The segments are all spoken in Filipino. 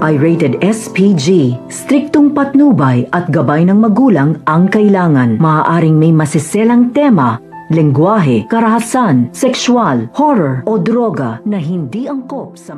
ay rated SPG. Striktong patnubay at gabay ng magulang ang kailangan. Maaaring may masiselang tema, lengguwahe, karahasan, sexual, horror o droga na hindi angkop sa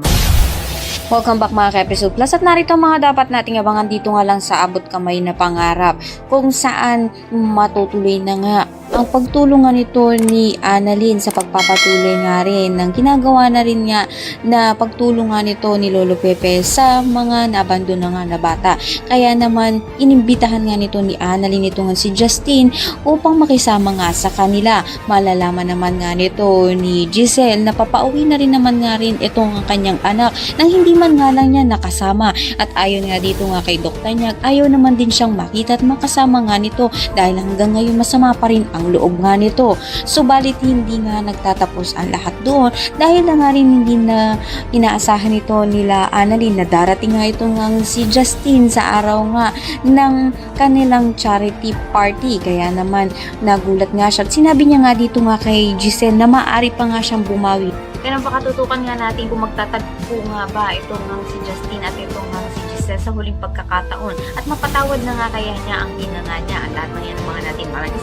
Welcome back mga ka-Episode Plus at narito ang mga dapat nating abangan dito nga lang sa abot kamay na pangarap kung saan matutuloy na nga ang pagtulungan nito ni Annalyn sa pagpapatuloy nga rin ng ginagawa na rin nga na pagtulungan nito ni Lolo Pepe sa mga nabandon nga na bata. Kaya naman inimbitahan nga nito ni Annalyn ito nga si Justine upang makisama nga sa kanila. Malalaman naman nga nito ni Giselle na papauwi na rin naman nga rin itong kanyang anak nang hindi man nga lang niya nakasama. At ayon nga dito nga kay Dr. Nyag, ayaw naman din siyang makita at makasama nga nito dahil hanggang ngayon masama pa rin ang loob nga nito. Subalit hindi nga nagtatapos ang lahat doon dahil na nga rin hindi na inaasahan nito nila Annalyn na darating nga ito nga si Justine sa araw nga ng kanilang charity party. Kaya naman nagulat nga siya at sinabi niya nga dito nga kay Giselle na maaari pa nga siyang bumawi. Kaya napakatutukan nga natin kung magtatagpo nga ba itong si Justine at itong si Giselle sa huling pagkakataon at mapatawad na nga kaya niya ang ginanga niya at lahat ng yan mga natin. Maraming